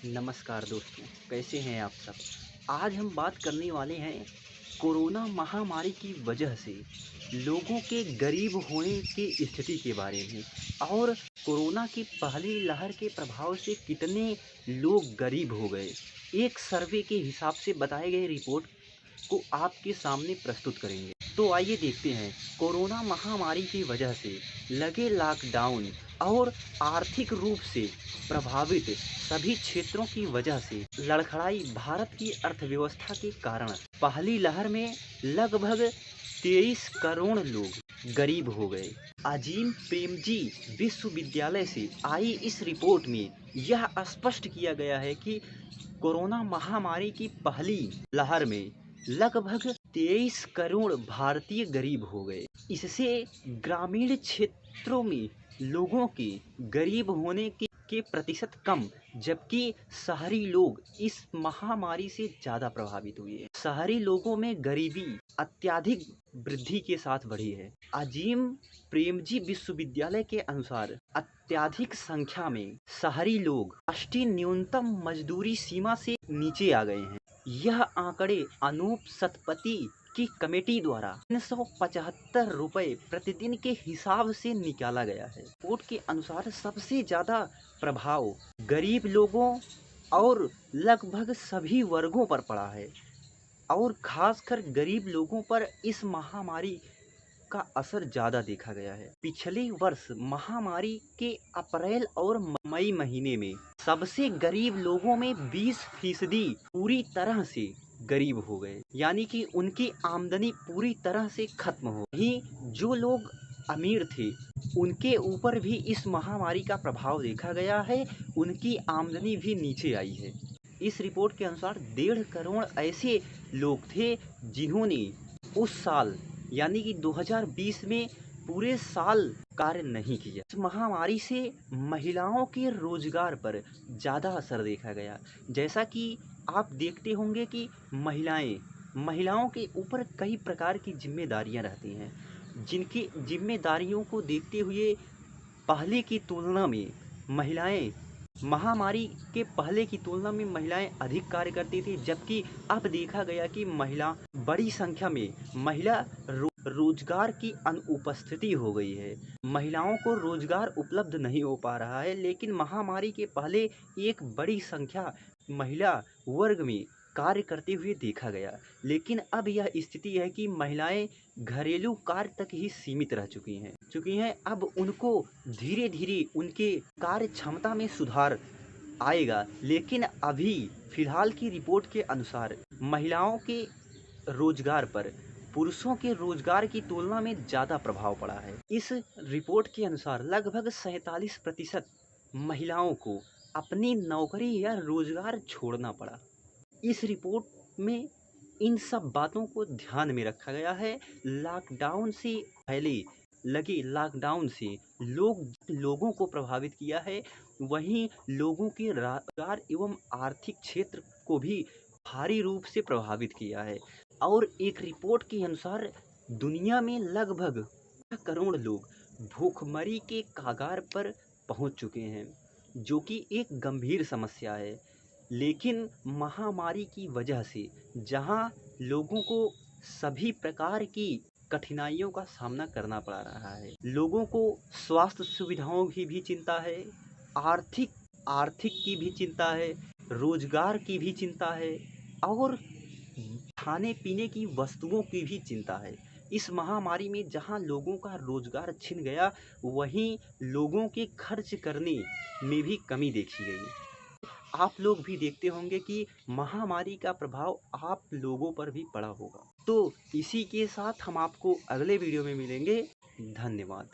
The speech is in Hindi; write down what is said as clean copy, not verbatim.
नमस्कार दोस्तों, कैसे हैं आप सब? आज हम बात करने वाले हैं कोरोना महामारी की वजह से लोगों के गरीब होने की स्थिति के बारे में और कोरोना की पहली लहर के प्रभाव से कितने लोग गरीब हो गए। एक सर्वे के हिसाब से बताए गए रिपोर्ट को आपके सामने प्रस्तुत करेंगे। तो आइए देखते हैं कोरोना महामारी की वजह से लगे लॉकडाउन और आर्थिक रूप से प्रभावित सभी क्षेत्रों की वजह से लड़खड़ाई भारत की अर्थव्यवस्था के कारण पहली लहर में लगभग 23 करोड़ लोग गरीब हो गए। अजीम प्रेमजी विश्वविद्यालय से आई इस रिपोर्ट में यह स्पष्ट किया गया है कि कोरोना महामारी की पहली लहर में लगभग 23 करोड़ भारतीय गरीब हो गए। इससे ग्रामीण क्षेत्रों में लोगों के गरीब होने के प्रतिशत कम, जबकि शहरी लोग इस महामारी से ज़्यादा प्रभावित हुए हैं। शहरी लोगों में गरीबी अत्यधिक वृद्धि के साथ बढ़ी है। अजीम प्रेमजी विश्वविद्यालय के अनुसार अत्यधिक संख्या में शहरी लोग राष्ट्रीय न्यूनतम मजदूरी सीमा से नीचे आ गए हैं। यह आंकड़े अनूप सतपथी की कमेटी द्वारा 375 रुपये प्रतिदिन के हिसाब से निकाला गया है। रिपोर्ट के अनुसार सबसे ज़्यादा प्रभाव गरीब लोगों और लगभग सभी वर्गों पर पड़ा है और खासकर गरीब लोगों पर इस महामारी का असर ज़्यादा देखा गया है। पिछले वर्ष महामारी के अप्रैल और मई महीने में सबसे गरीब लोगों में 20% पूरी तरह से गरीब हो गए, यानी कि उनकी आमदनी पूरी तरह से खत्म हो गई। जो लोग अमीर थे उनके ऊपर भी इस महामारी का प्रभाव देखा गया है, उनकी आमदनी भी नीचे आई है। इस रिपोर्ट के अनुसार 1.5 करोड़ ऐसे लोग थे जिन्होंने उस साल यानी कि 2020 में पूरे साल कार्य नहीं किया। इस महामारी से महिलाओं के रोजगार पर ज़्यादा असर देखा गया। जैसा कि आप देखते होंगे कि महिलाओं के ऊपर कई प्रकार की जिम्मेदारियां रहती हैं, जिनकी जिम्मेदारियों को देखते हुए पहले की तुलना में महिलाएं महामारी के पहले की तुलना में महिलाएं अधिक कार्य करती थी, जबकि अब देखा गया कि बड़ी संख्या में महिला रोजगार की अनुपस्थिति हो गई है। महिलाओं को रोजगार उपलब्ध नहीं हो पा रहा है, लेकिन महामारी के पहले एक बड़ी संख्या महिला वर्ग में कार्य करते हुए देखा गया। लेकिन अब यह स्थिति है कि महिलाएं घरेलू कार्य तक ही सीमित रह चुकी हैं। अब उनको धीरे धीरे उनके कार्य क्षमता में सुधार आएगा, लेकिन अभी फिलहाल की रिपोर्ट के अनुसार महिलाओं के रोजगार पर पुरुषों के रोजगार की तुलना में ज़्यादा प्रभाव पड़ा है। इस रिपोर्ट के अनुसार लगभग 47% महिलाओं को अपनी नौकरी या रोजगार छोड़ना पड़ा। इस रिपोर्ट में इन सब बातों को ध्यान में रखा गया है। लॉकडाउन से पहले लगे लॉकडाउन से लोगों को प्रभावित किया है, वहीं लोगों के रोजगार एवं आर्थिक क्षेत्र को भी भारी रूप से प्रभावित किया है। और एक रिपोर्ट के अनुसार दुनिया में लगभग 1 करोड़ लोग भूखमरी के कगार पर पहुंच चुके हैं, जो कि एक गंभीर समस्या है। लेकिन महामारी की वजह से जहां लोगों को सभी प्रकार की कठिनाइयों का सामना करना पड़ रहा है, लोगों को स्वास्थ्य सुविधाओं की भी चिंता है, आर्थिक आर्थिक की भी चिंता है, रोजगार की भी चिंता है और खाने पीने की वस्तुओं की भी चिंता है। इस महामारी में जहां लोगों का रोजगार छिन गया, वहीं लोगों के खर्च करने में भी कमी देखी गई। आप लोग भी देखते होंगे कि महामारी का प्रभाव आप लोगों पर भी पड़ा होगा। तो इसी के साथ हम आपको अगले वीडियो में मिलेंगे। धन्यवाद।